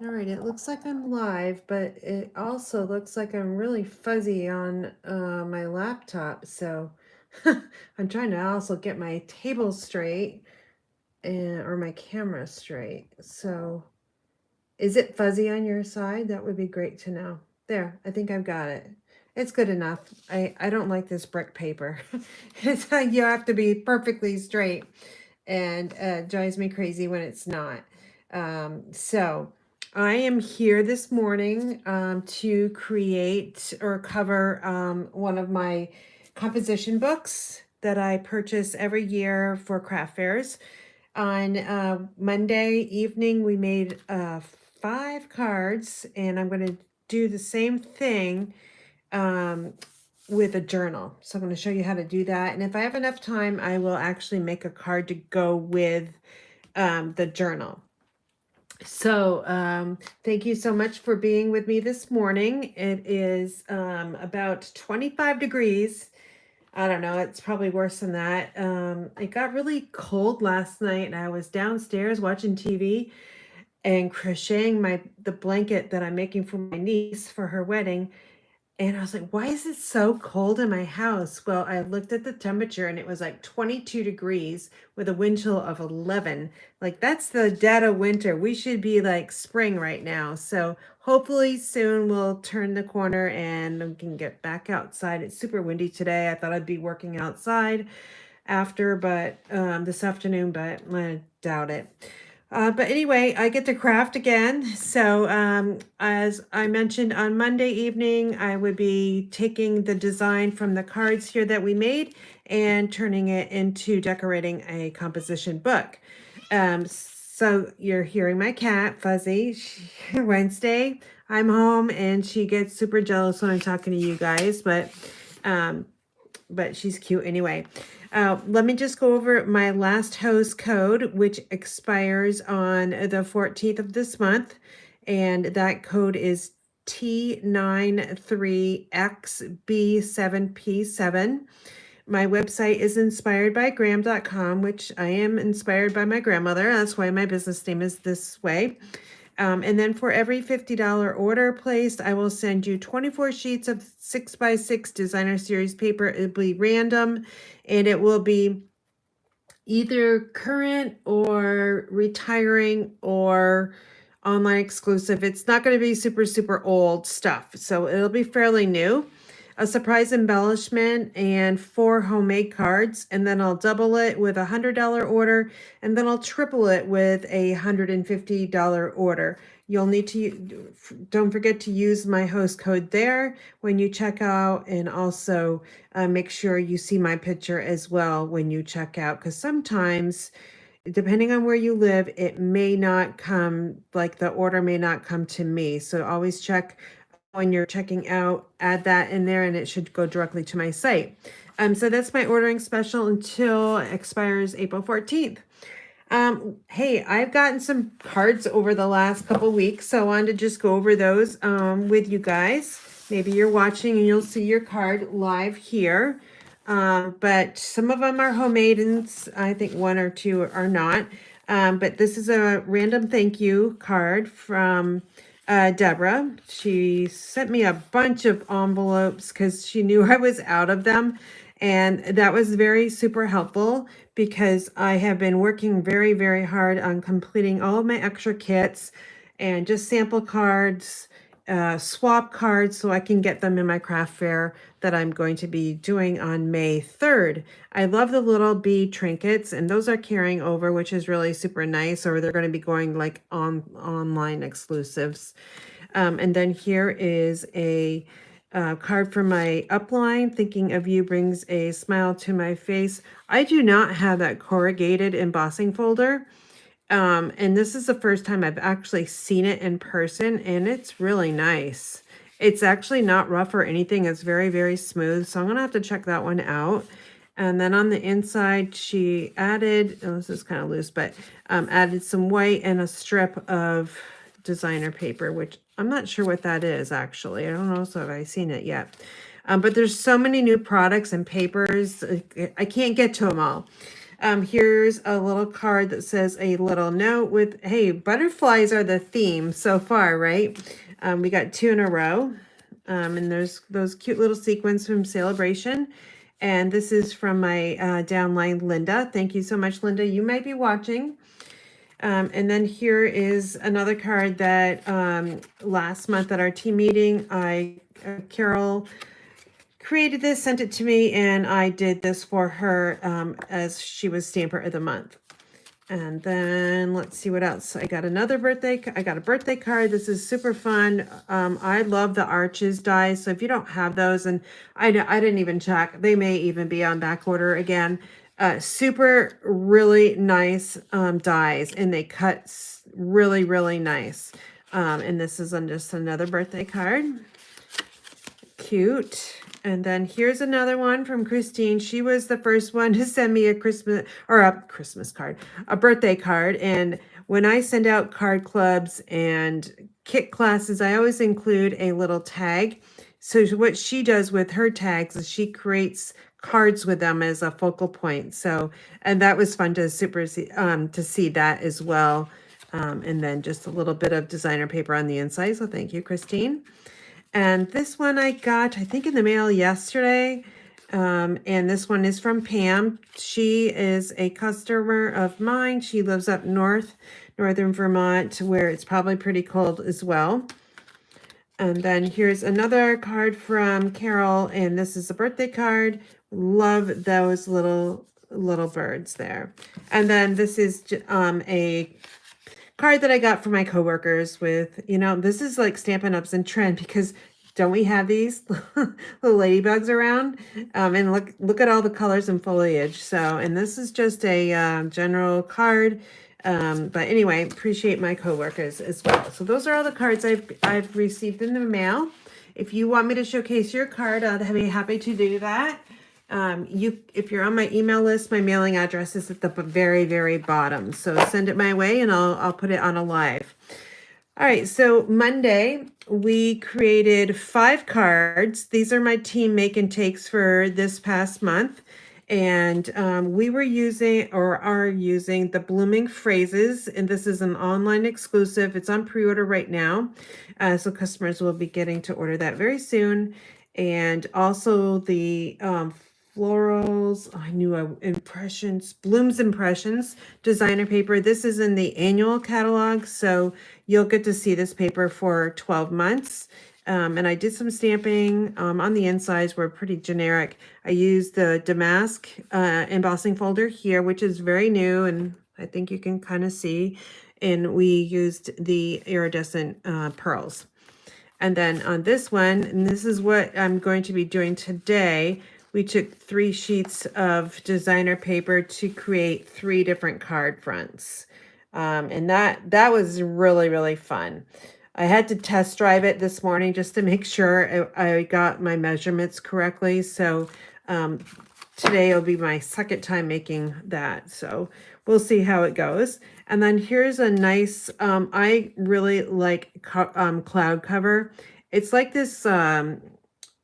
All right, it looks like I'm live, but it also looks like I'm really fuzzy on my laptop. So I'm trying to also get my table straight or my camera straight. So is it fuzzy on your side? That would be great to know. There, I think I've got it. It's good enough. I don't like this brick paper. It's like you have to be perfectly straight, and drives me crazy when it's not. So I am here this morning to create or cover one of my composition books that I purchase every year for craft fairs. On Monday evening, we made 5 cards, and I'm going to do the same thing um, with a journal. So I'm going to show you how to do that. And if I have enough time, I will actually make a card to go with the journal. So thank you so much for being with me this morning. It is about 25 degrees. I don't know, it's probably worse than that. It got really cold last night, and I was downstairs watching TV and crocheting the blanket that I'm making for my niece for her wedding. And I was like, why is it so cold in my house? Well, I looked at the temperature and it was like 22 degrees with a wind chill of 11. Like, that's the dead of winter. We should be like spring right now. So hopefully soon we'll turn the corner and we can get back outside. It's super windy today. I thought I'd be working outside after, but this afternoon, but I doubt it. But anyway, I get to craft again. So as I mentioned on Monday evening, I would be taking the design from the cards here that we made and turning it into decorating a composition book. So you're hearing my cat, Fuzzy. Wednesday, I'm home and she gets super jealous when I'm talking to you guys, but she's cute anyway. Let me just go over my last host code, which expires on the 14th of this month. And that code is T93XB7P7. My website is inspiredbygram.com, which I am inspired by my grandmother. That's why my business name is this way. And then for every $50 order placed, I will send you 24 sheets of 6x6 designer series paper. It'll be random, and it will be either current or retiring or online exclusive. It's not going to be super, super old stuff. So it'll be fairly new. A surprise embellishment and 4 homemade cards, and then I'll double it with a $100 order, and then I'll triple it with a $150 order. You'll need to, don't forget to use my host code there when you check out, and also make sure you see my picture as well when you check out, because sometimes, depending on where you live, it may not come, like the order may not come to me. So always check when you're checking out, add that in there, and it should go directly to my site. So that's my ordering special until it expires April 14th. Hey, I've gotten some cards over the last couple weeks, so I wanted to just go over those with you guys. Maybe you're watching and you'll see your card live here. But some of them are homemade, and I think 1 or 2 are not. But this is a random thank you card from Deborah. She sent me a bunch of envelopes because she knew I was out of them. And that was very super helpful because I have been working very, very hard on completing all of my extra kits and just sample cards, swap cards, so I can get them in my craft fair that I'm going to be doing on May 3rd. I love the little bead trinkets, and those are carrying over, which is really super nice, or they're going to be going like online exclusives. And then here is a card from my upline. Thinking of you brings a smile to my face. I do not have that corrugated embossing folder. And this is the first time I've actually seen it in person, and it's really nice. It's actually not rough or anything. It's very, very smooth. So I'm going to have to check that one out. And then on the inside, she added, oh, this is kind of loose, but added some white and a strip of designer paper, which I'm not sure what that is, actually. I don't know if I've seen it yet. But there's so many new products and papers. I can't get to them all. Here's a little card that says a little note with, hey, butterflies are the theme so far, right? We got 2 in a row. And there's those cute little sequins from Celebration. And this is from my downline, Linda. Thank you so much, Linda. You might be watching. And then here is another card that last month at our team meeting, Carol created this, sent it to me, and I did this for her as she was Stamper of the Month. And then let's see what else. I got a birthday card. This is super fun. I love the Arches dies. So if you don't have those, and I didn't even check, they may even be on back order again. Super really nice dies, and they cut really, really nice. And this is on just another birthday card. Cute. And then here's another one from Christine. She was the first one to send me a birthday card. And when I send out card clubs and kit classes, I always include a little tag. So what she does with her tags is she creates cards with them as a focal point. So, and that was fun to see that as well. And then just a little bit of designer paper on the inside. So thank you, Christine. And this one I got, I think, in the mail yesterday. And this one is from Pam. She is a customer of mine. She lives up northern Vermont, where it's probably pretty cold as well. And then here's another card from Carol, and this is a birthday card. Love those little birds there. And then this is a card that I got for my coworkers with, this is like Stampin' Up's in trend, because don't we have these little ladybugs around? And look at all the colors and foliage. So, and this is just a general card. But anyway, appreciate my coworkers as well. So those are all the cards I've received in the mail. If you want me to showcase your card, I'll be happy to do that. If you're on my email list, my mailing address is at the very, very bottom. So send it my way and I'll put it on a live. All right, so Monday we created 5 cards. These are my team make and takes for this past month. And we were using or are using the Blooming Phrases, and this is an online exclusive. It's on pre-order right now. So customers will be getting to order that very soon. And also the florals, Bloom's Impressions designer paper. This is in the annual catalog, so you'll get to see this paper for 12 months. And I did some stamping on the insides, were pretty generic. I used the Damask embossing folder here, which is very new, and I think you can kind of see. And we used the iridescent pearls. And then on this one, and this is what I'm going to be doing today, we took 3 sheets of designer paper to create 3 different card fronts. And that was really, really fun. I had to test drive it this morning just to make sure I got my measurements correctly. So today will be my second time making that. So we'll see how it goes. And then here's a nice, I really like cloud cover. It's like this, I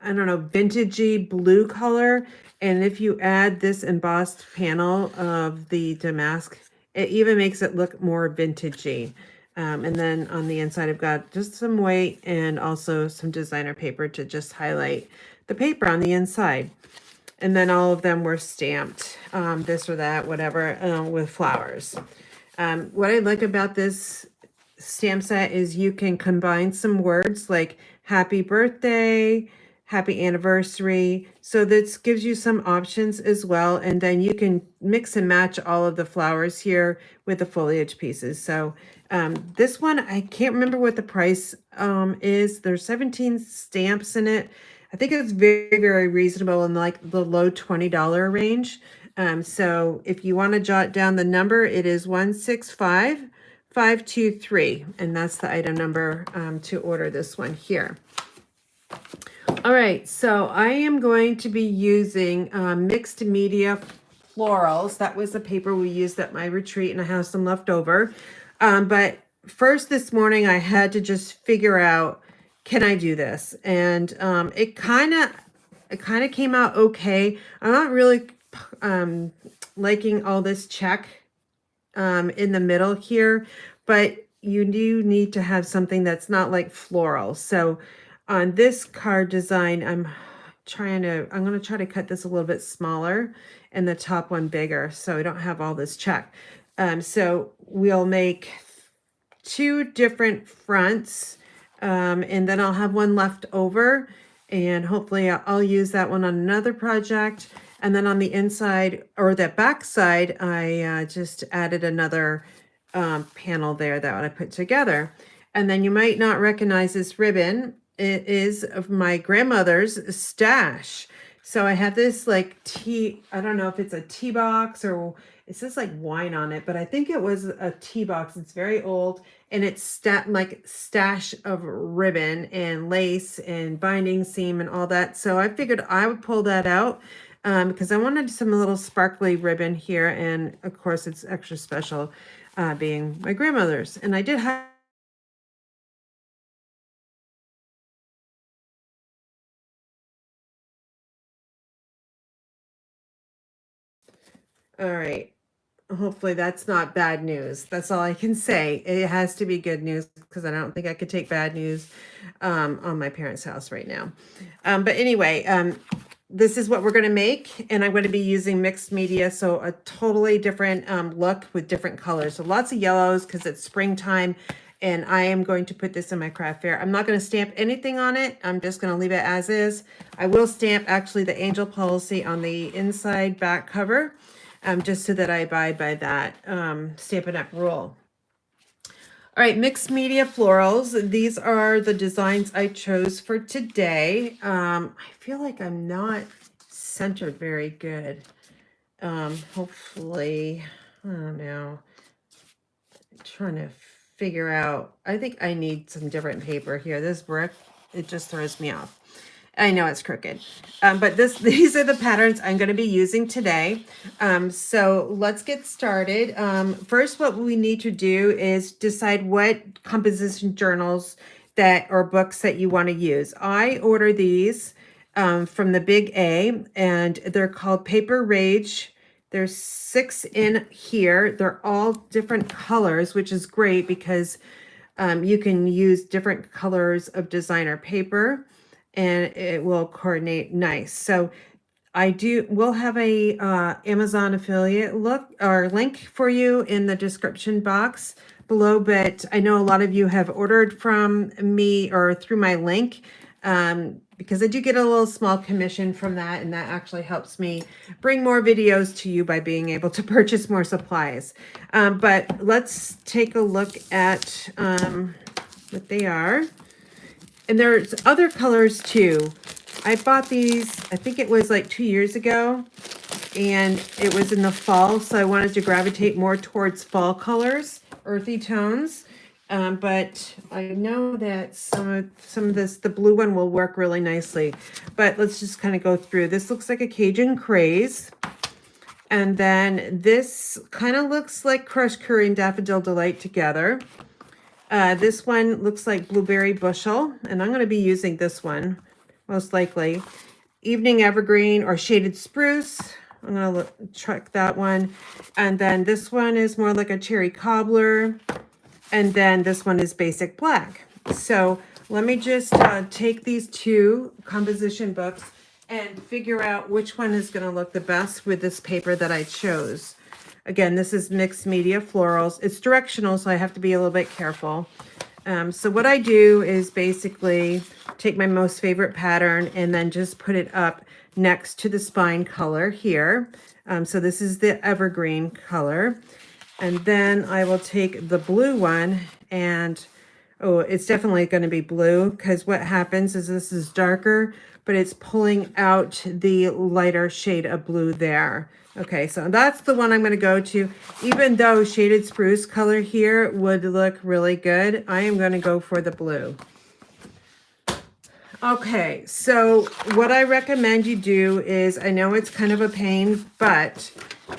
don't know, vintagey blue color. And if you add this embossed panel of the damask, it even makes it look more vintagey. And then on the inside, I've got just some weight and also some designer paper to just highlight the paper on the inside. And then all of them were stamped, this or that, whatever, with flowers. What I like about this stamp set is you can combine some words like happy birthday, happy anniversary. So this gives you some options as well. And then you can mix and match all of the flowers here with the foliage pieces. So this one, I can't remember what the price is. There's 17 stamps in it. I think it's very, very reasonable in like the low $20 range. So if you want to jot down the number, it is 165523, and that's the item number to order this one here. All right, so I am going to be using mixed media florals. That was the paper we used at my retreat, and I have some left over. But first this morning, I had to just figure out, can I do this? And it kind of came out okay. I'm not really liking all this check in the middle here, but you do need to have something that's not like floral. So on this card design, I'm going to try to cut this a little bit smaller and the top one bigger so I don't have all this check. So we'll make 2 different fronts, and then I'll have one left over, and hopefully I'll use that one on another project. And then on the inside or the back side, I just added another panel there that I put together. And then you might not recognize this ribbon. It is of my grandmother's stash. So I have this like tea, I don't know if it's a tea box or it says like wine on it, but I think it was a tea box. It's very old, and it's like stash of ribbon and lace and binding seam and all that. So I figured I would pull that out because I wanted some little sparkly ribbon here. And of course it's extra special being my grandmother's. And I did have all right. Hopefully that's not bad news. That's all I can say. It has to be good news because I don't think I could take bad news on my parents' house right now. But anyway, this is what we're going to make, and I'm going to be using mixed media, so a totally different look with different colors. So lots of yellows because it's springtime, and I am going to put this in my craft fair. I'm not going to stamp anything on it. I'm just going to leave it as is. I will stamp actually the angel policy on the inside back cover. Just so that I abide by that Stampin' Up! Rule. All right, mixed media florals. These are the designs I chose for today. I feel like I'm not centered very good. Hopefully, I don't know. I'm trying to figure out. I think I need some different paper here. This brick, it just throws me off. I know it's crooked, but these are the patterns I'm going to be using today. So let's get started. First, what we need to do is decide what composition journals or books that you want to use. I order these from the Big A, and they're called Paper Rage. There's 6 in here. They're all different colors, which is great because you can use different colors of designer paper, and it will coordinate nice. So we'll have a Amazon affiliate link for you in the description box below, but I know a lot of you have ordered from me or through my link because I do get a little small commission from that, and that actually helps me bring more videos to you by being able to purchase more supplies. But let's take a look at what they are. And there's other colors too. I bought these, I think it was like 2 years ago, and it was in the fall, so I wanted to gravitate more towards fall colors, earthy tones. But I know that some of this, the blue one will work really nicely. But let's just kind of go through. This looks like a Cajun Craze. And then this kind of looks like Crushed Curry and Daffodil Delight together. This one looks like Blueberry Bushel, and I'm going to be using this one, most likely. Evening Evergreen or Shaded Spruce. I'm going to check that one. And then this one is more like a Cherry Cobbler. And then this one is Basic Black. So let me just take these 2 composition books and figure out which one is going to look the best with this paper that I chose. Again, this is mixed media florals. It's directional, so I have to be a little bit careful. So what I do is basically take my most favorite pattern and then just put it up next to the spine color here. So this is the evergreen color. And then I will take the blue one and, oh, it's definitely going to be blue because what happens is this is darker, but it's pulling out the lighter shade of blue there. Okay, so that's the one I'm going to go to. Even though Shaded Spruce color here would look really good, I am going to go for the blue. Okay, so what I recommend you do is, I know it's kind of a pain, but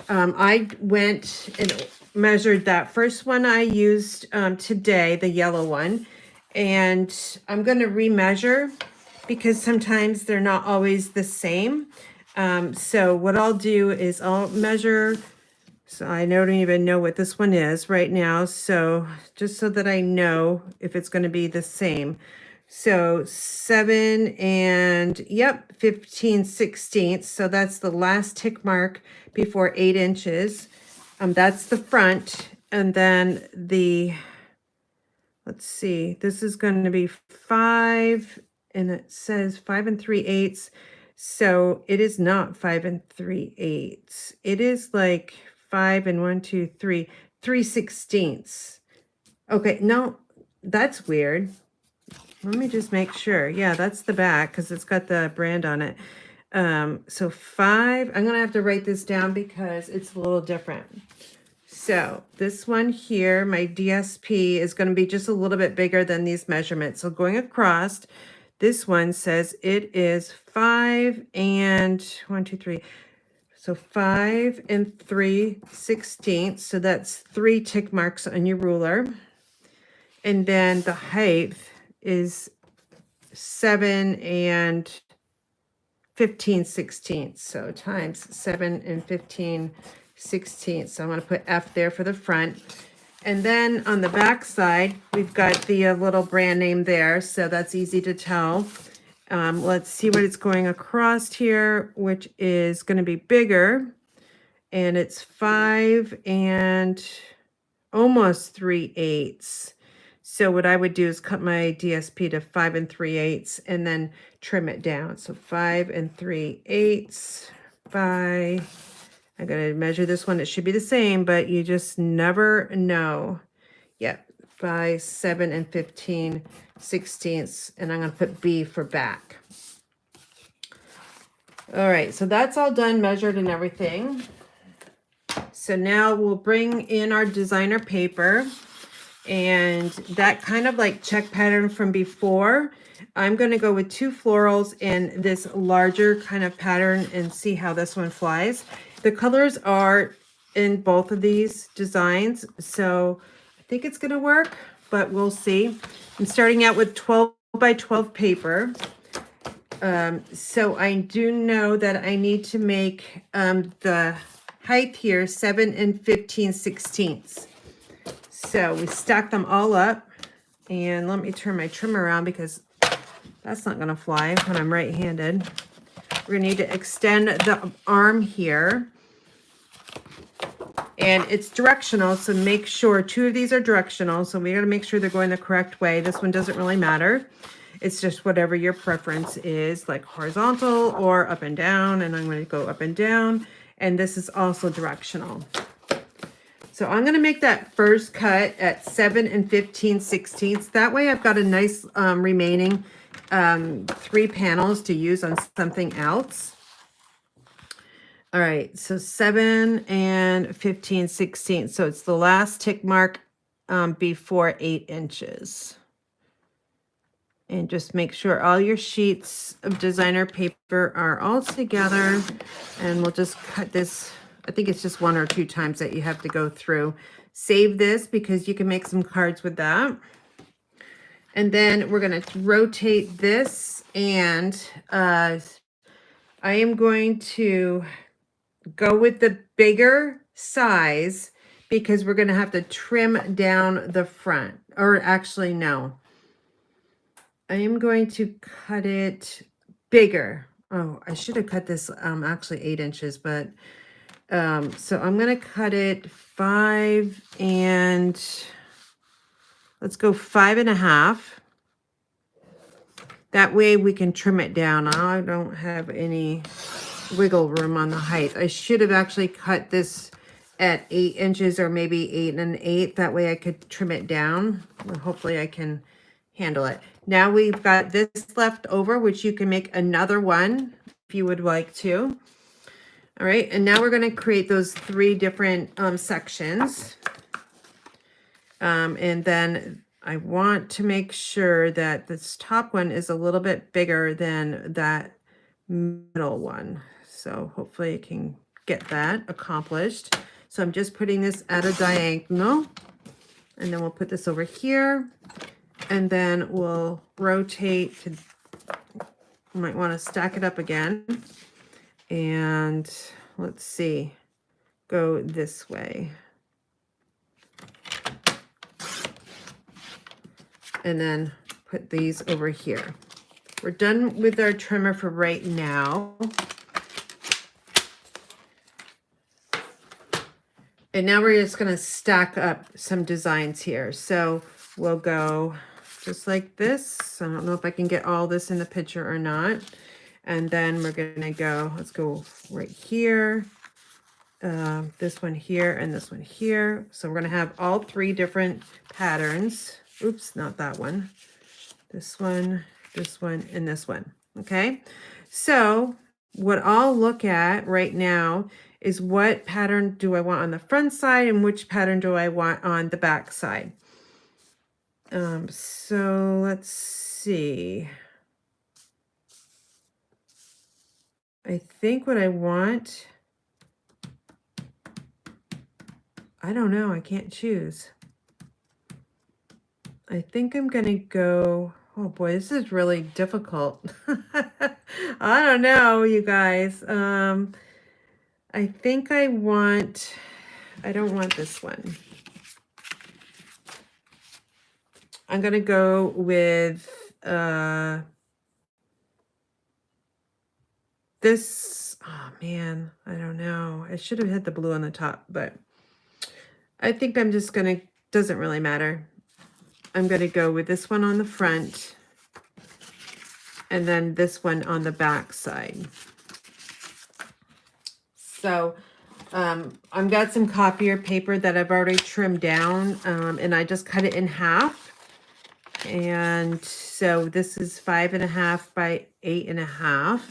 I went and measured that first one I used today, the yellow one, and I'm going to remeasure because sometimes they're not always the same. So what I'll do is I'll measure. So I don't even know what this one is right now. So just so that I know if it's going to be the same. So 7 and yep, 15/16. So that's the last tick mark before 8 inches. That's the front. And then let's see, this is going to be 5, and it says 5 3/8. So it is not 5 3/8. It is like 5 and 1, 2, 3, 3/16. Okay, no, that's weird. Let me just make sure. Yeah, that's the back because it's got the brand on it. So 5, I'm gonna have to write this down because it's a little different. So this one here, my DSP is going to be just a little bit bigger than these measurements. So going across, this one says it is 5 and 1, 2, 3. So 5 and 3/16. So that's 3 tick marks on your ruler. And then the height is 7 and 15/16. So times 7 and 15/16. So I'm going to put F there for the front. And then on the back side, we've got the little brand name there. So that's easy to tell. Let's see what it's going across here, which is going to be bigger. And it's 5 and almost 3/8. So what I would do is cut my DSP to 5 and 3/8 and then trim it down. So 5 and 3/8 by, I gotta measure this one. It should be the same, but you just never know. Yep, by 7 and 15/16. And I'm gonna put B for back. All right, so that's all done, measured and everything. So now we'll bring in our designer paper, and that kind of like check pattern from before. I'm going to go with 2 florals in this larger kind of pattern and see how this one flies. The colors are in both of these designs, so I think it's going to work, but we'll see. I'm starting out with 12 by 12 paper. So I do know that I need to make the height here 7 and 15/16. So we stack them all up, and let me turn my trim around because that's not going to fly when I'm right-handed. We're going to need to extend the arm here, and it's directional, so make sure 2 of these are directional. So we got to make sure they're going the correct way. This one doesn't really matter. It's just whatever your preference is, like horizontal or up and down, and I'm going to go up and down, and this is also directional. So I'm going to make that first cut at 7 and 15/16. That way I've got a nice remaining 3 panels to use on something else. All right, so 7 and 15/16. So it's the last tick mark before 8 inches. And just make sure all your sheets of designer paper are all together. And we'll just cut this. I think it's just 1 or 2 times that you have to go through. Save this because you can make some cards with that. And then we're going to rotate this, and I am going to go with the bigger size because we're going to have to trim down the front. Or actually, no. I am going to cut it bigger. Oh, I should have cut this actually 8 inches, but so I'm going to cut it 5 and let's go 5.5. That way we can trim it down. I don't have any wiggle room on the height. I should have actually cut this at 8 inches or maybe 8 1/8. That way I could trim it down. Well, hopefully I can handle it. Now we've got this left over, which you can make another one if you would like to. All right, and now we're going to create those 3 different sections. And then I want to make sure that this top one is a little bit bigger than that middle one. So hopefully I can get that accomplished. So I'm just putting this at a diagonal, and then we'll put this over here, and then we'll rotate to, you might want to stack it up again. And let's see, go this way. And then put these over here. We're done with our trimmer for right now. And now we're just gonna stack up some designs here. So we'll go just like this. I don't know if I can get all this in the picture or not. And then we're gonna go, let's go right here. This one here and this one here. So we're gonna have all 3 different patterns. Oops, not that one. This one, and this one. Okay. So what I'll look at right now is what pattern do I want on the front side and which pattern do I want on the back side. So let's see. I think what I want, I don't know, I can't choose. I think I'm gonna go, oh boy, this is really difficult. I don't know, you guys. I think I don't want this one. I'm gonna go with this. Oh man, I don't know. I should have hit the blue on the top, but I think I'm just gonna, doesn't really matter. I'm gonna go with this one on the front and then this one on the back side. So I've got some copier paper that I've already trimmed down, and I just cut it in half. And so this is 5.5 by 8.5.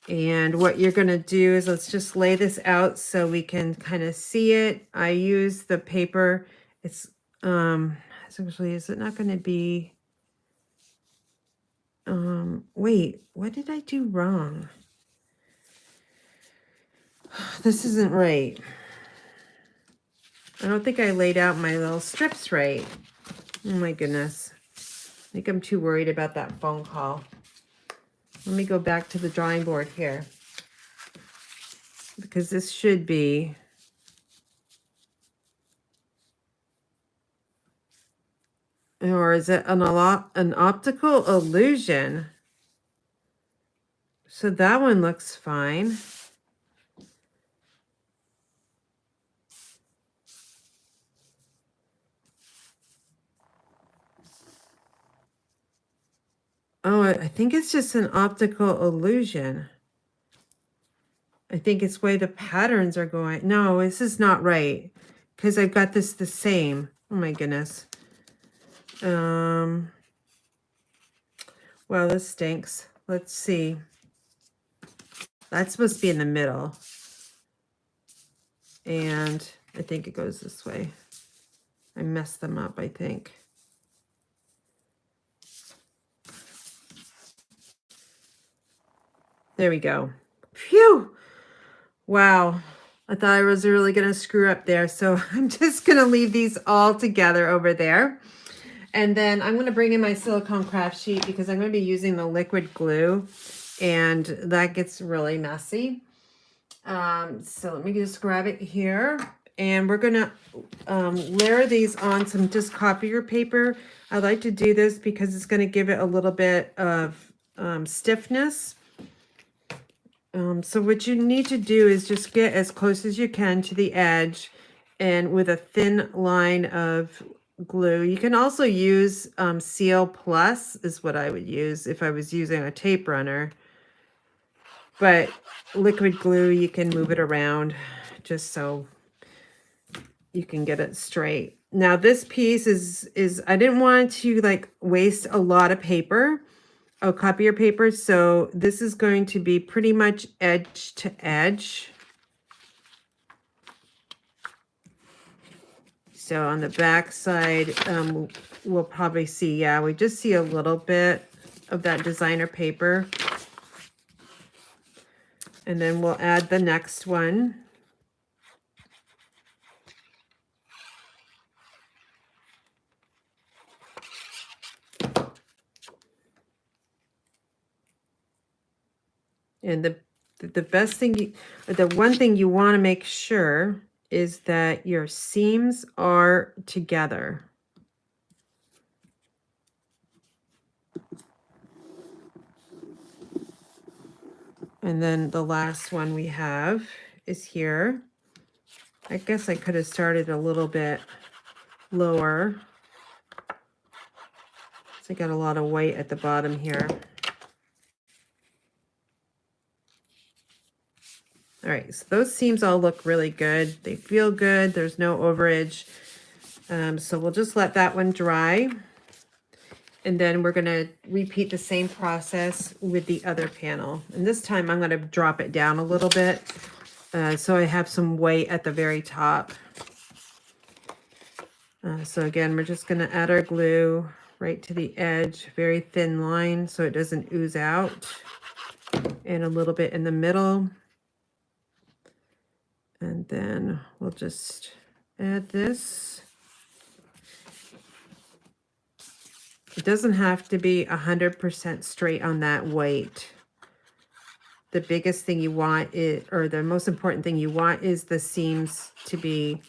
And what you're going to do is, let's just lay this out so we can kind of see it. I use the paper. It's actually, is it not going to be, wait, what did I do wrong? This isn't right. I don't think I laid out my little strips right. Oh my goodness. I think I'm too worried about that phone call. Let me go back to the drawing board here, because this should be, or is it an optical illusion? So that one looks fine. Oh, I think it's just an optical illusion. I think it's where the patterns are going. No, this is not right, because I've got this the same. Oh my goodness. Well, this stinks. Let's see. That's supposed to be in the middle. And I think it goes this way. I messed them up, I think. There we go. Phew. Wow. I thought I was really going to screw up there. So I'm just going to leave these all together over there. And then I'm going to bring in my silicone craft sheet, because I'm going to be using the liquid glue, and that gets really messy. So let me just grab it here, and we're going to layer these on some just copier paper. I like to do this because it's going to give it a little bit of stiffness. So what you need to do is just get as close as you can to the edge, and with a thin line of glue. You can also use Seal Plus is what I would use if I was using a tape runner. But liquid glue, you can move it around just so you can get it straight. Now this piece is I didn't want to like waste a lot of paper, copier paper, so this is going to be pretty much edge to edge. So on the back side, we'll probably see, yeah, we just see a little bit of that designer paper. And then we'll add the next one. And the best thing, the one thing you want to make sure is that your seams are together. And then the last one we have is here. I guess I could have started a little bit lower. So I got a lot of white at the bottom here. All right, so those seams all look really good. They feel good. There's no overage. So we'll just let that one dry. And then we're gonna repeat the same process with the other panel. And this time I'm gonna drop it down a little bit. So I have some white at the very top. So again, we're just gonna add our glue right to the edge, very thin line so it doesn't ooze out. And a little bit in the middle. And then we'll just add this. It doesn't have to be 100% straight on that white. The biggest thing you want is, or the most important thing you want is the seams to be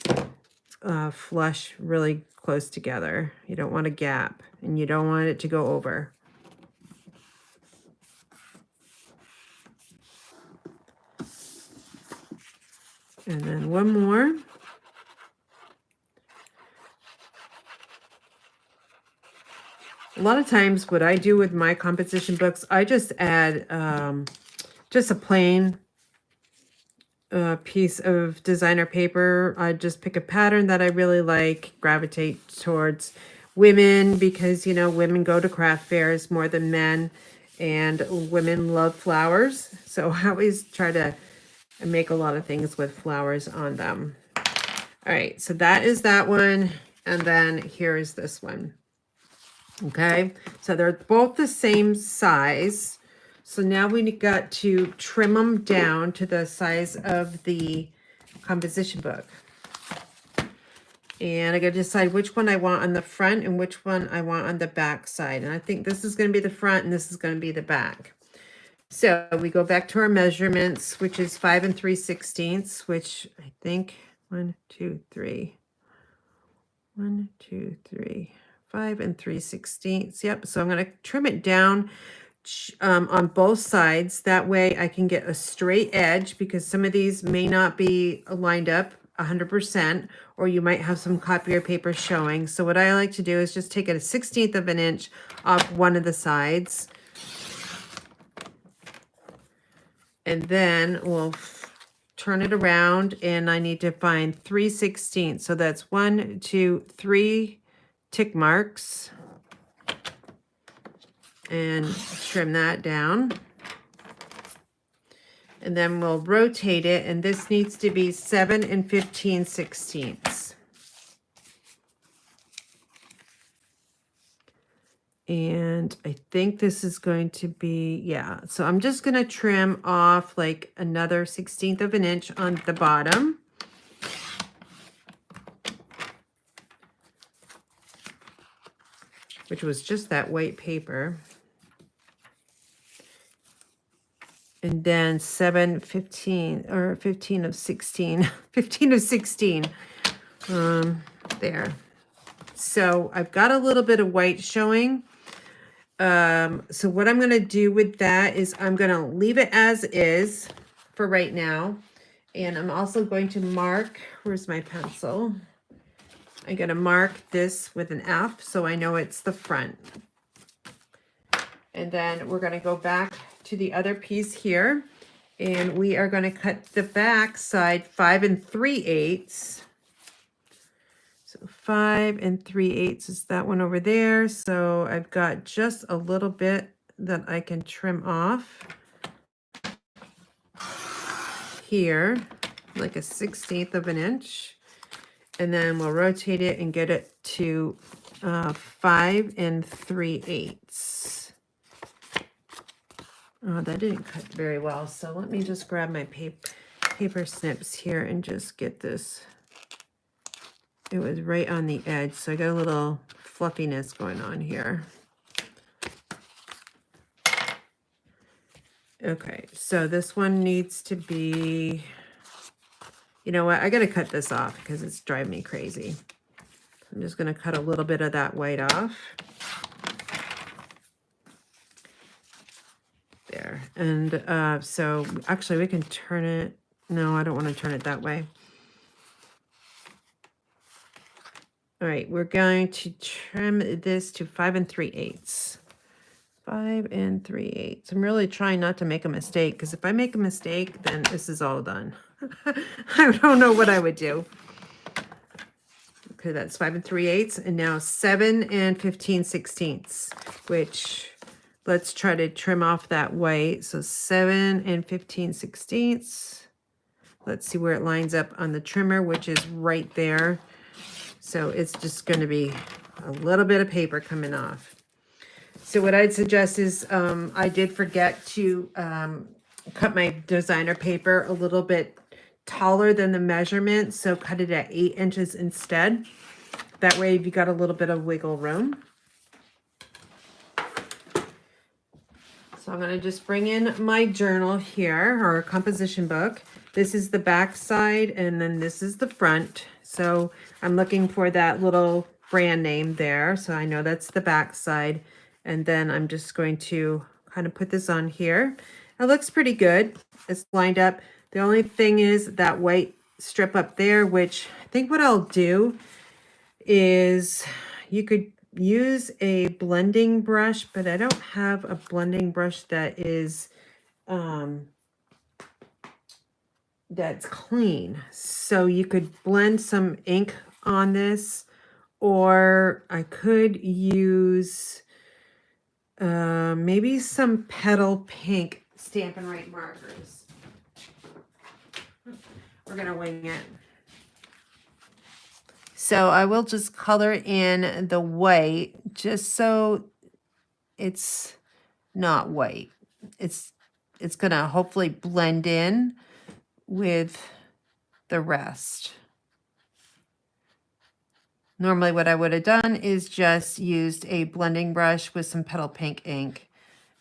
flush, really close together. You don't want a gap and you don't want it to go over. And then one more. A lot of times what I do with my composition books, I just add just a plain piece of designer paper. I just pick a pattern that I really like, gravitate towards women because, you know, women go to craft fairs more than men and women love flowers. So I always try to make a lot of things with flowers on them. All right, so that is that one. And then here is this one. Okay, so they're both the same size. So now we got to trim them down to the size of the composition book. And I got to decide which one I want on the front and which one I want on the back side. And I think this is going to be the front and this is going to be the back. So we go back to our measurements, which is 5 3/16, which I think 1, 2, 3. 1, 2, 3. 5 3/16. Yep. So I'm going to trim it down on both sides. That way I can get a straight edge because some of these may not be lined up 100%, or you might have some copier paper showing. So what I like to do is just take a 1/16 of an inch off one of the sides. And then we'll turn it around and I need to find 3/16. So that's 1, 2, 3 tick marks and trim that down. And then we'll rotate it, and this needs to be 7 15/16. And I think this is going to be, yeah. So I'm just going to trim off like another 1/16 of an inch on the bottom. Which was just that white paper. And then 7, 15, or 15 of 16, 15 of 16, there. So I've got a little bit of white showing. So what I'm going to do with that is I'm going to leave it as is for right now. And I'm also going to mark, where's my pencil? I'm going to mark this with an F so I know it's the front. And then we're going to go back to the other piece here. And we are going to cut the back side 5 3/8. So 5 3/8 is that one over there. So I've got just a little bit that I can trim off here, like a 1/16 of an inch. And then we'll rotate it and get it to 5 3/8. Oh, that didn't cut very well. So let me just grab my paper snips here and just get this. It was right on the edge, so I got a little fluffiness going on here. Okay, so this one needs to be, you know what, I gotta cut this off because it's driving me crazy. I'm just gonna cut a little bit of that white off. There, and so actually we can turn it, no, I don't want to turn it that way. All right, we're going to trim this to 5 3/8. 5 3/8. I'm really trying not to make a mistake, because if I make a mistake, then this is all done. I don't know what I would do. Okay, that's 5 3/8, and now 7 15/16, which let's try to trim off that white. So 7 15/16. Let's see where it lines up on the trimmer, which is right there. So it's just going to be a little bit of paper coming off. So what I'd suggest is I did forget to cut my designer paper a little bit taller than the measurement. So cut it at 8 inches instead. That way you got a little bit of wiggle room. So I'm going to just bring in my journal here, or composition book. This is the back side, and then this is the front. So I'm looking for that little brand name there. So I know that's the back side. And then I'm just going to kind of put this on here. It looks pretty good. It's lined up. The only thing is that white strip up there, which I think what I'll do is you could use a blending brush, but I don't have a blending brush that is that's clean. So you could blend some ink on this, or I could use maybe some Petal Pink Stampin' Right markers. We're gonna wing it. So I will just color in the white just so it's not white. It's gonna hopefully blend in with the rest. Normally what I would have done is just used a blending brush with some Petal Pink ink,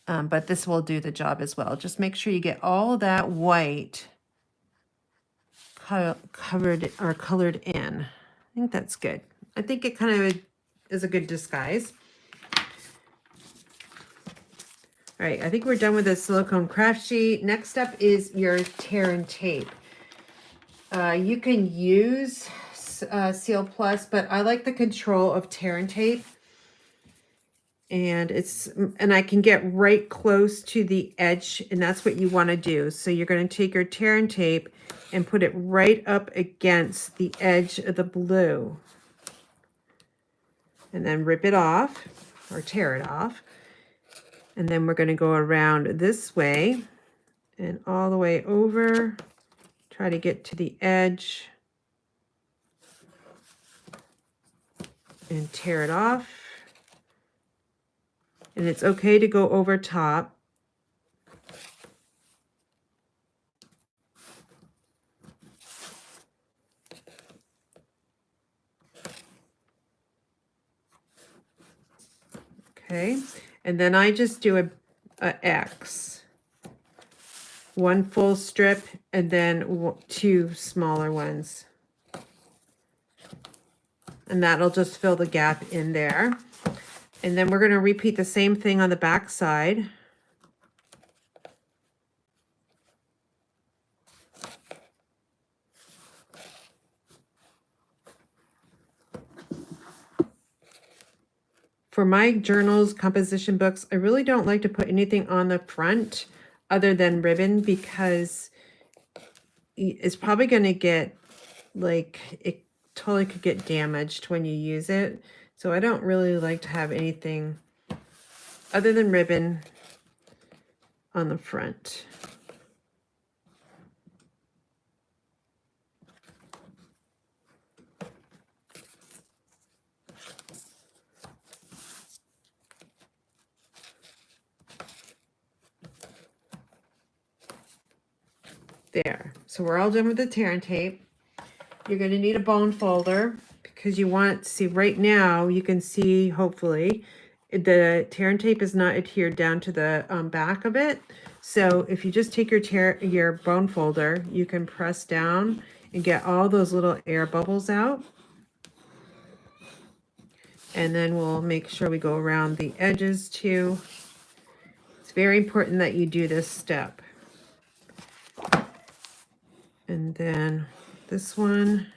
but this will do the job as well. Just make sure you get all that white covered or colored in. I think that's good. I think it kind of is a good disguise. All right, I think we're done with the silicone craft sheet. Next up is your tear and tape. You can use Seal Plus, but I like the control of tear and tape. And I can get right close to the edge, and that's what you want to do. So you're going to take your tear and tape and put it right up against the edge of the blue. And then rip it off or tear it off. And then we're going to go around this way and all the way over. Try to get to the edge and tear it off. And it's okay to go over top. Okay, and then I just do a X. One full strip and then 2 smaller ones. And that'll just fill the gap in there. And then we're going to repeat the same thing on the back side. For my journals, composition books, I really don't like to put anything on the front other than ribbon, because it's probably going to get, like, it totally could get damaged when you use it. So I don't really like to have anything other than ribbon on the front. There. So we're all done with the tear and tape. You're going to need a bone folder, because you want to see right now, you can see hopefully the tear and tape is not adhered down to the back of it. So if you just take your bone folder, you can press down and get all those little air bubbles out. And then we'll make sure we go around the edges too. It's very important that you do this step. And then this one.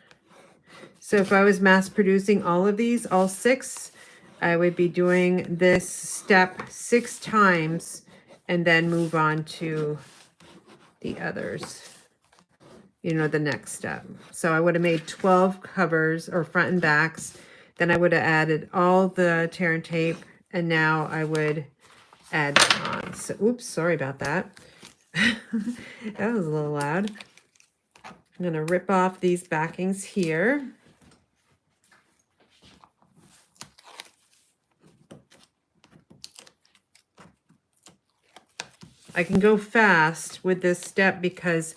So if I was mass producing all of these, all 6, I would be doing this step 6 times and then move on to the others, you know, the next step. So I would have made 12 covers or front and backs. Then I would have added all the tear and tape, and now I would add on. So, oops, sorry about that. That was a little loud. I'm going to rip off these backings here. I can go fast with this step because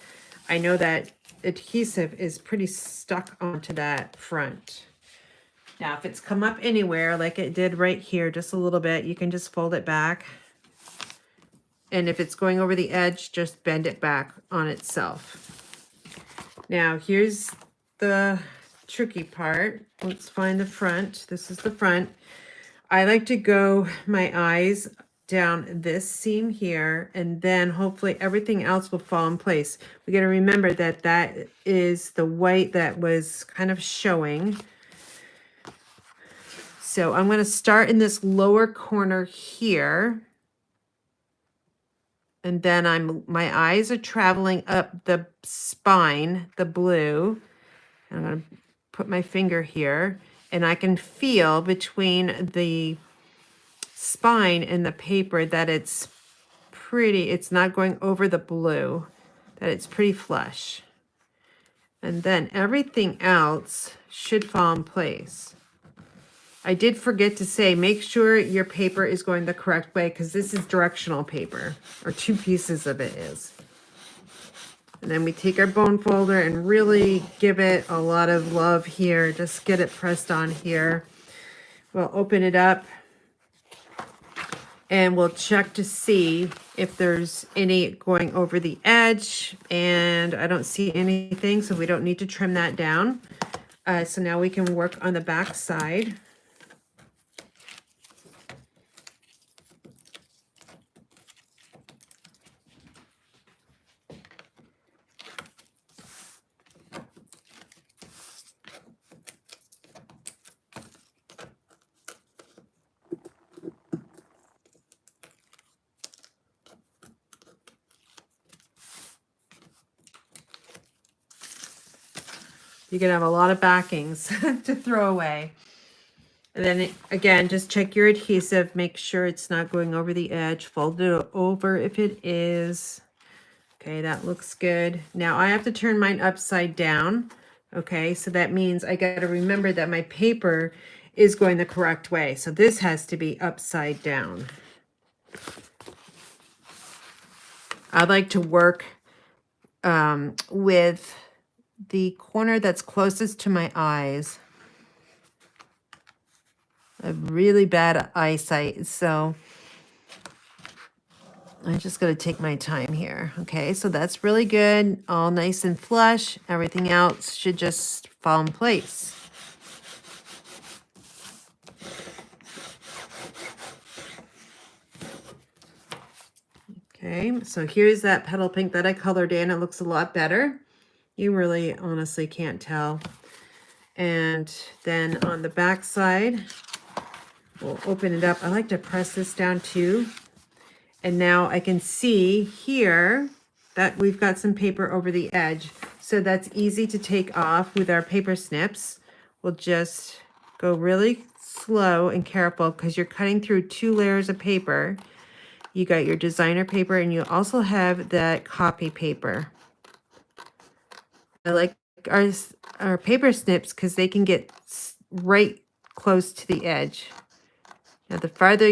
I know that adhesive is pretty stuck onto that front. Now, if it's come up anywhere, like it did right here, just a little bit, you can just fold it back. And if it's going over the edge, just bend it back on itself. Now, here's the tricky part. Let's find the front. This is the front. I like to go my eyes down this seam here, and then hopefully everything else will fall in place. We got to remember that that is the white that was kind of showing. So I'm going to start in this lower corner here. And then my eyes are traveling up the spine, the blue. I'm going to put my finger here, and I can feel between the spine and the paper that it's not going over the blue, that it's pretty flush. And then everything else should fall in place. I did forget to say, make sure your paper is going the correct way, because this is directional paper, or 2 pieces of it is. And then we take our bone folder and really give it a lot of love here. Just get it pressed on here. We'll open it up and we'll check to see if there's any going over the edge. And I don't see anything, so we don't need to trim that down. So now we can work on the back side. You can have a lot of backings to throw away. And then again, just check your adhesive. Make sure it's not going over the edge. Fold it over if it is. Okay, that looks good. Now I have to turn mine upside down. Okay, so that means I got to remember that my paper is going the correct way. So this has to be upside down. I like to work with the corner that's closest to my eyes. I have really bad eyesight, so I'm just going to take my time here. Okay, so that's really good. All nice and flush. Everything else should just fall in place. Okay, so here's that petal pink that I colored in. It looks a lot better. You really honestly can't tell. And then on the back side, we'll open it up. I like to press this down too. And now I can see here that we've got some paper over the edge. So that's easy to take off with our paper snips. We'll just go really slow and careful because you're cutting through 2 layers of paper. You got your designer paper and you also have that copy paper. I like our paper snips because they can get right close to the edge. Now the farther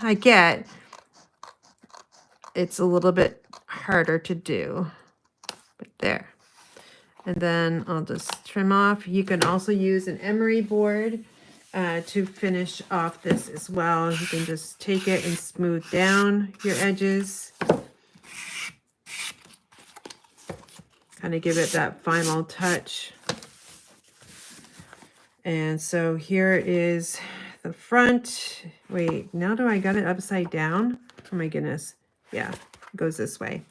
I get, it's a little bit harder to do. But there. And then I'll just trim off. You can also use an emery board. to finish off this as well. You can just take it and smooth down your edges. Kind of give it that final touch. And so here is the front. Wait, now do I got it upside down? Oh my goodness. Yeah, it goes this way.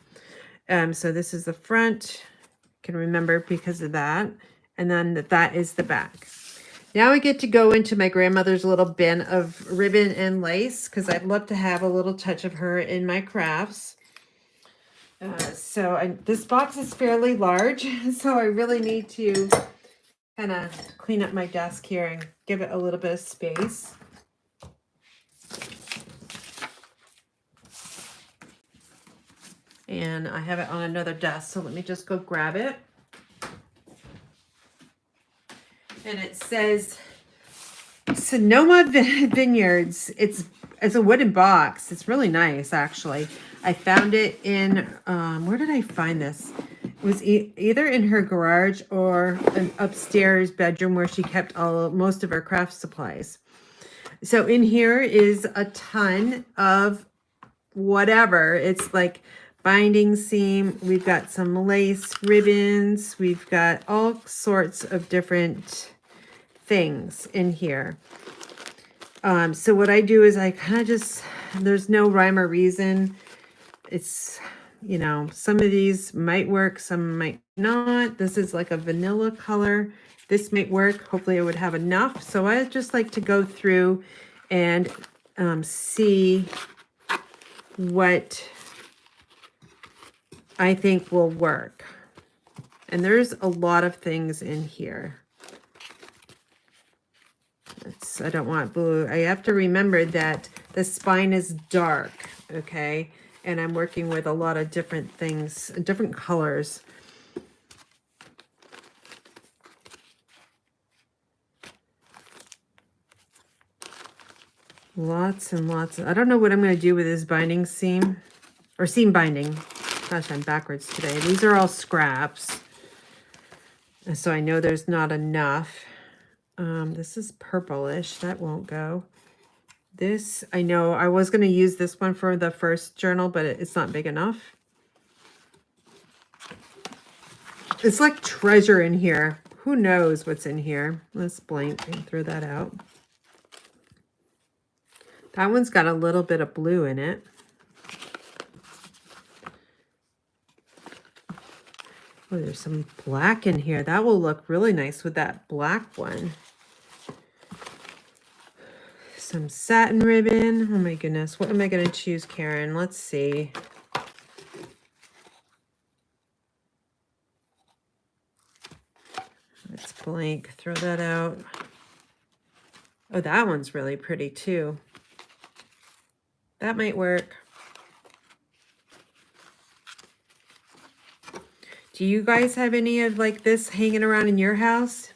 So this is the front. Can remember because of that. And then that is the back. Now I get to go into my grandmother's little bin of ribbon and lace because I'd love to have a little touch of her in my crafts. This box is fairly large, so I really need to kind of clean up my desk here and give it a little bit of space. And I have it on another desk, so let me just go grab it. And it says Sonoma Vineyards. It's a wooden box. It's really nice, actually. I found it in, where did I find this? It was either in her garage or an upstairs bedroom where she kept most of her craft supplies. So in here is a ton of whatever. It's like binding seam. We've got some lace ribbons. We've got all sorts of different things in here. So what I do is I kind of just, there's no rhyme or reason. It's, you know, some of these might work, some might not. This is like a vanilla color. This might work. Hopefully I would have enough. So I just like to go through and see what I think will work. And there's a lot of things in here. I don't want blue. I have to remember that the spine is dark, okay? And I'm working with a lot of different things, different colors. Lots and lots. I don't know what I'm going to do with this binding seam, or seam binding. Gosh, I'm backwards today. These are all scraps. And so I know there's not enough. This is purplish. That won't go. This, I know I was going to use this one for the first journal, but it's not big enough. It's like treasure in here. Who knows what's in here? Let's blank and throw that out. That one's got a little bit of blue in it. Oh, there's some black in here. That will look really nice with that black one. Some satin ribbon. Oh my goodness. What am I going to choose, Karen? Let's see. Let's blank. Throw that out. Oh, that one's really pretty too. That might work. Do you guys have any of like this hanging around in your house?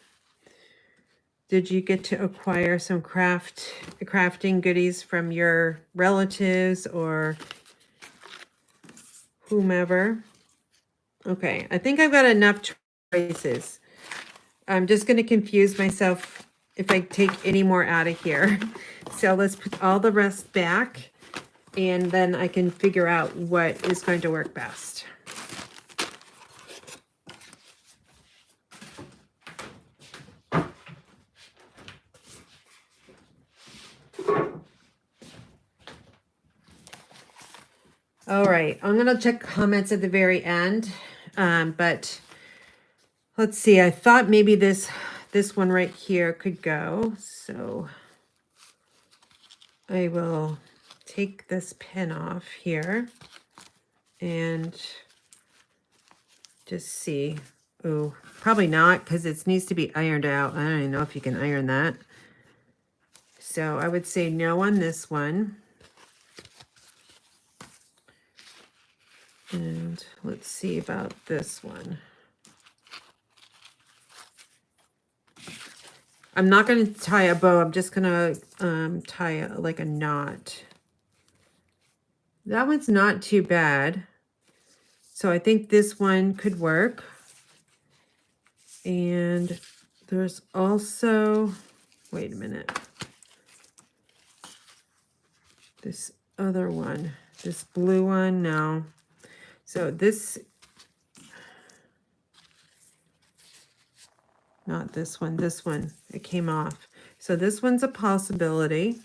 Did you get to acquire some crafting goodies from your relatives or whomever? Okay, I think I've got enough choices. I'm just going to confuse myself if I take any more out of here. So let's put all the rest back, and then I can figure out what is going to work best. All right, I'm going to check comments at the very end, but let's see. I thought maybe this one right here could go, so I will take this pin off here and just see. Oh, probably not, because it needs to be ironed out. I don't even know if you can iron that. So I would say no on this one. And let's see about this one. I'm not going to tie a bow. I'm just going to tie like a knot. That one's not too bad. So I think this one could work. And there's also Wait a minute. This other one, this blue one, no. So this, not this one, it came off. So this one's a possibility.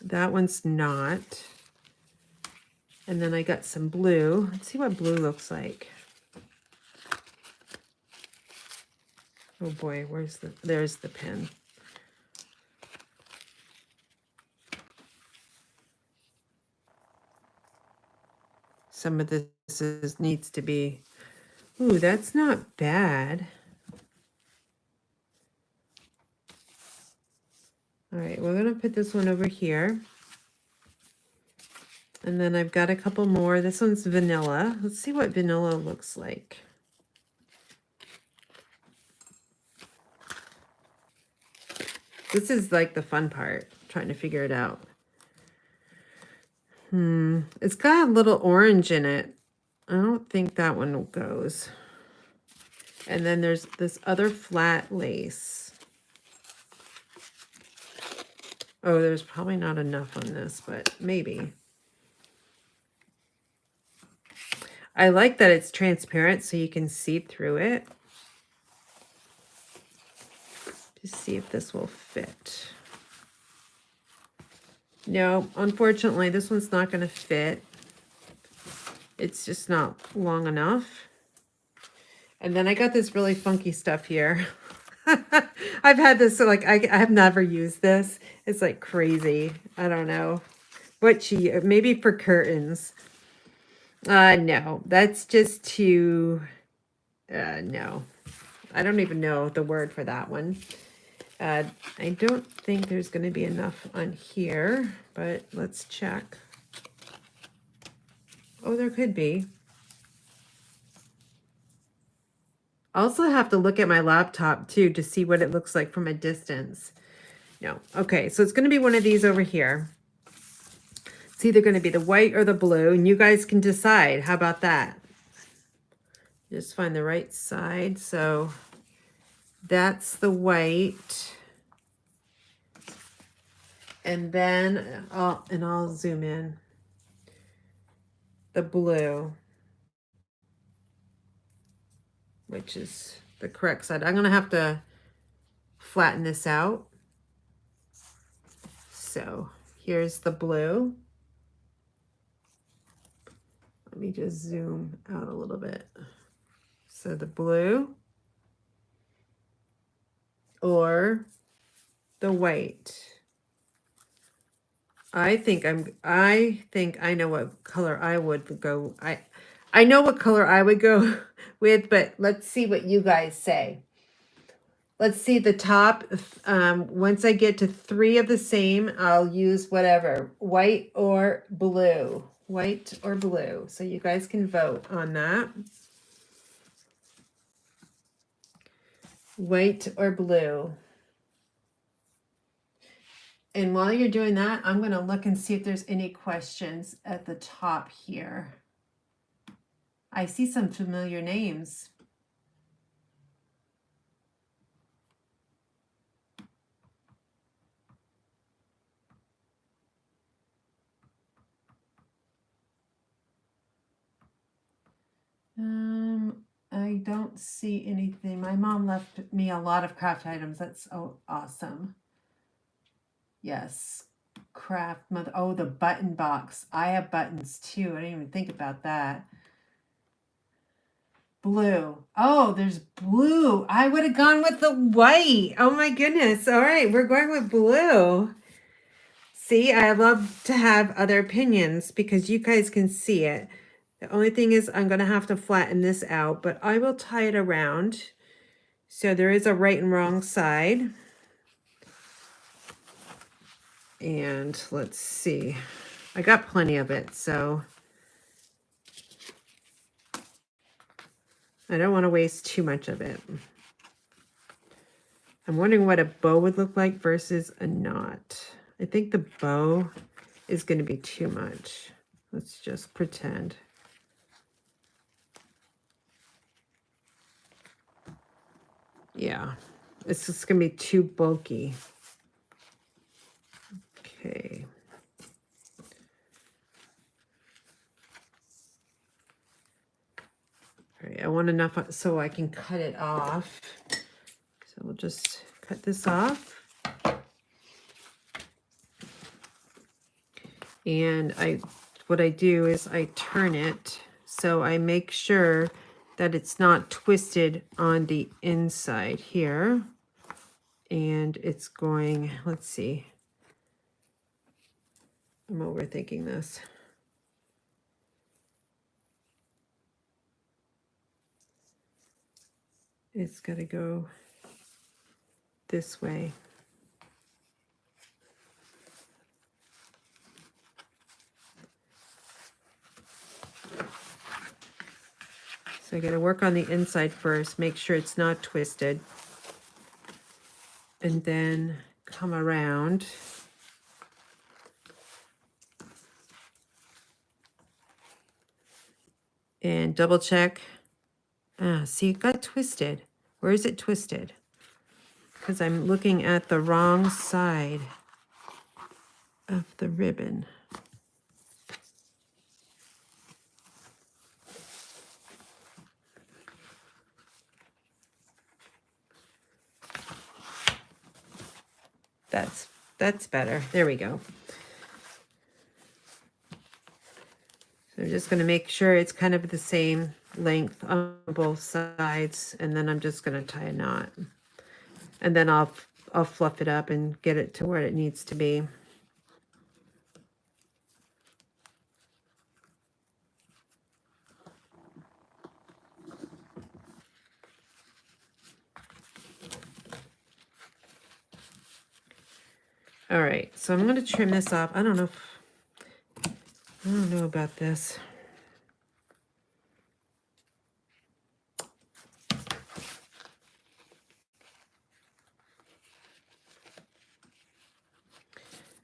That one's not. And then I got some blue. Let's see what blue looks like. Oh boy, there's the pen. Some of this needs to be, ooh, that's not bad. All right, we're gonna put this one over here. And then I've got a couple more. This one's vanilla. Let's see what vanilla looks like. This is like the fun part, trying to figure it out. It's got a little orange in it. I don't think that one goes. And then there's this other flat lace. Oh, there's probably not enough on this, but maybe. I like that it's transparent so you can see through it. To see if this will fit. No, unfortunately, this one's not going to fit. It's just not long enough. And then I got this really funky stuff here. I've had this, so like, I have never used this. It's like crazy. I don't know. Maybe for curtains. No, that's just too, no. I don't even know the word for that one. I don't think there's going to be enough on here, but let's check. Oh, there could be. I also have to look at my laptop too to see what it looks like from a distance. No. Okay, so it's going to be one of these over here. It's either going to be the white or the blue, and you guys can decide. How about that? Just find the right side. So that's the white. And then I'll zoom in. The blue, which is the correct side. I'm going to have to flatten this out. So here's the blue. Let me just zoom out a little bit. So the blue or the white. I think I know what color I would go. I know what color I would go with, but let's see what you guys say. Let's see the top. Once I get to 3 of the same, I'll use whatever, white or blue. White or blue. So you guys can vote on that. White or blue. And while you're doing that, I'm going to look and see if there's any questions at the top here. I see some familiar names. I don't see anything. My mom left me a lot of craft items. That's awesome. Yes. Craft mother. Oh, the button box. I have buttons too. I didn't even think about that. Blue. Oh, there's blue. I would have gone with the white. Oh my goodness. All right, we're going with blue. See, I love to have other opinions because you guys can see it. The only thing is I'm going to have to flatten this out, but I will tie it around. So there is a right and wrong side. And let's see. I got plenty of it, so I don't want to waste too much of it. I'm wondering what a bow would look like versus a knot. I think the bow is going to be too much. Let's just pretend. Yeah, it's just gonna be too bulky. Okay. All right, I want enough so I can cut it off. So we'll just cut this off. And what I do is I turn it so I make sure that it's not twisted on the inside here. And it's going, let's see. I'm overthinking this. It's got to go this way. So I got to work on the inside first, make sure it's not twisted, and then come around. And double check. See, it got twisted. Where is it twisted? Because I'm looking at the wrong side of the ribbon. That's better. There we go. So I'm just going to make sure it's kind of the same length on both sides, and then I'm just going to tie a knot. And then I'll fluff it up and get it to where it needs to be. All right, so I'm going to trim this off. I don't know about this.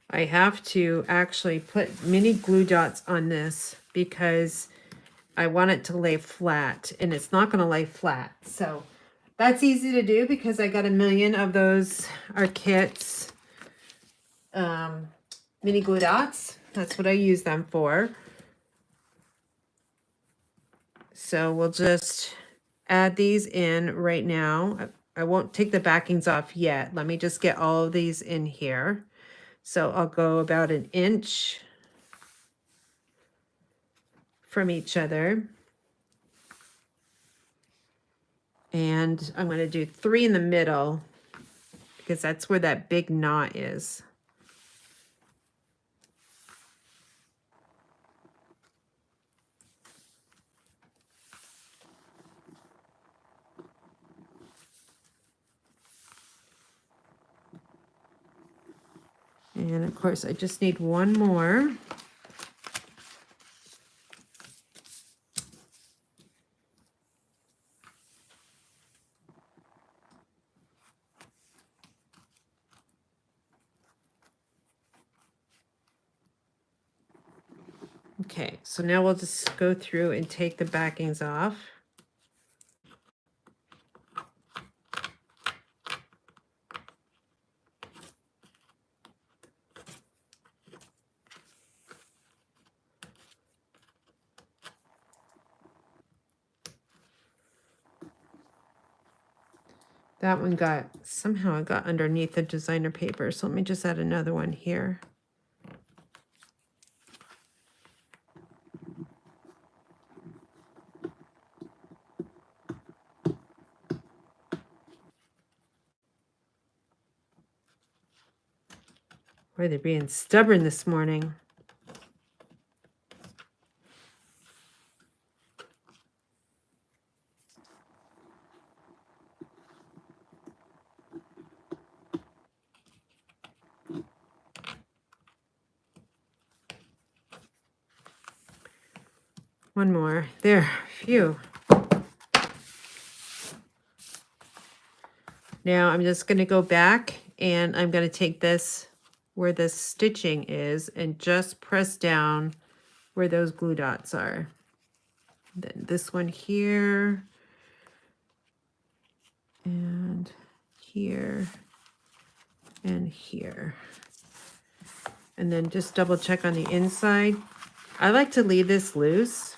I have to actually put mini glue dots on this because I want it to lay flat, and it's not going to lay flat. So that's easy to do because I got a million of those are kits. Mini glue dots. That's what I use them for. So we'll just add these in right now. I won't take the backings off yet. Let me just get all of these in here. So I'll go about 1 inch from each other. And I'm going to do 3 in the middle because that's where that big knot is. And of course, I just need 1 more. Okay, so now we'll just go through and take the backings off. That one somehow it got underneath the designer paper. So let me just add another one here. Boy, they're being stubborn this morning. One more. There. Phew. Now I'm just going to go back and I'm going to take this where the stitching is and just press down where those glue dots are. Then this one here. And here and here. And then just double check on the inside. I like to leave this loose,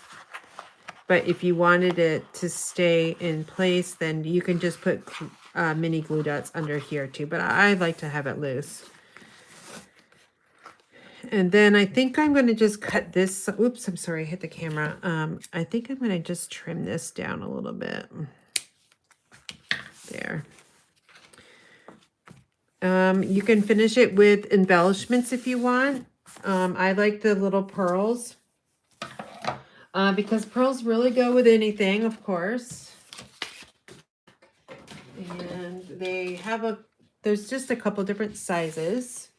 but if you wanted it to stay in place, then you can just put mini glue dots under here too, but I like to have it loose. And then I think I'm going to just cut this. Oops, I'm sorry, I hit the camera. I think I'm going to just trim this down a little bit. There. You can finish it with embellishments if you want. I like the little pearls because pearls really go with anything, of course. And they have there's just a couple different sizes.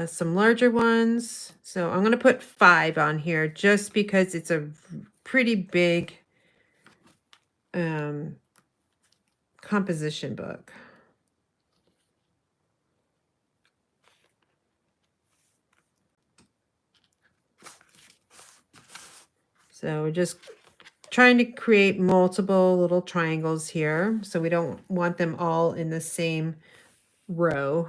Some larger ones. So I'm going to put 5 on here just because it's a pretty big composition book. So we're just trying to create multiple little triangles here. So we don't want them all in the same row.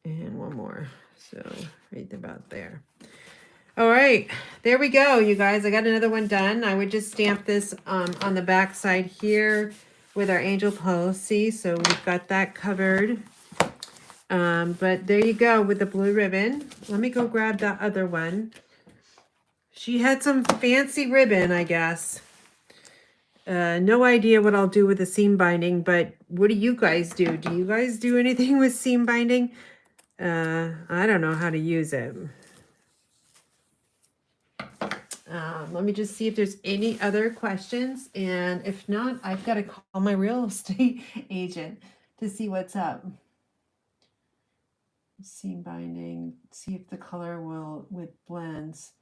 And one more. So right about there. All right, there we go, you guys. I got another one done. I would just stamp this on the back side here with our angel policy. So we've got that covered. But there you go with the blue ribbon. Let me go grab that other one. She had some fancy ribbon, I guess. No idea what I'll do with the seam binding, but what do you guys do? Do you guys do anything with seam binding? I don't know how to use it. Let me just see if there's any other questions. And if not, I've got to call my real estate agent to see what's up. Seam binding, see if the color will with blends.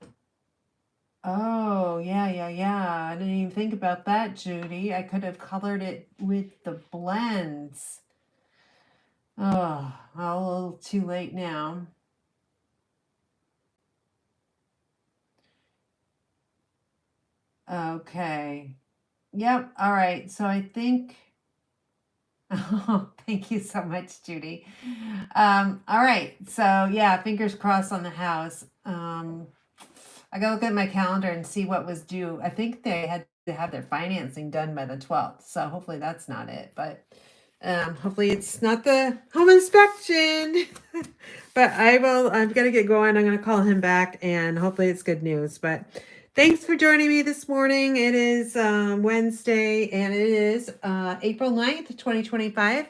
Oh, yeah. I didn't even think about that, Judy. I could have colored it with the blends. Oh, a little too late now. Okay. Yep. All right. So I think, oh, thank you so much, Judy. All right. So yeah, fingers crossed on the house. I gotta look at my calendar and see what was due. I think they had to have their financing done by the 12th. So hopefully that's not it, but hopefully it's not the home inspection. But I've got to get going. I'm going to call him back and hopefully it's good news. But thanks for joining me this morning. It is Wednesday and it is April 9th, 2025.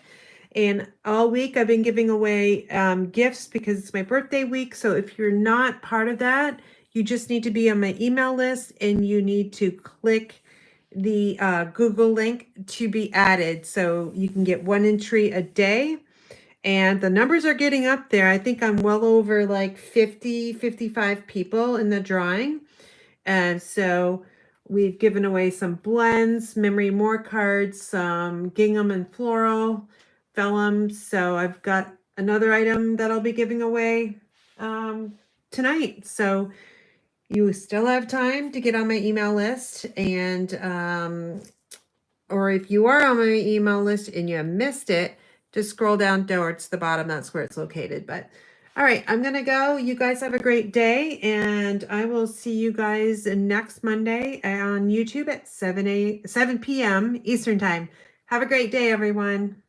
And all week I've been giving away gifts because it's my birthday week. So if you're not part of that, you just need to be on my email list and you need to click the Google link to be added. So you can get 1 entry a day. And the numbers are getting up there. I think I'm well over like 50, 55 people in the drawing. And so we've given away some blends, memory more cards, some gingham and floral, vellum. So I've got another item that I'll be giving away tonight. So you still have time to get on my email list. And or if you are on my email list and you missed it, just scroll down towards the bottom. That's where it's located. But all right, I'm going to go. You guys have a great day. And I will see you guys next Monday on YouTube at 7 p.m. Eastern time. Have a great day, everyone.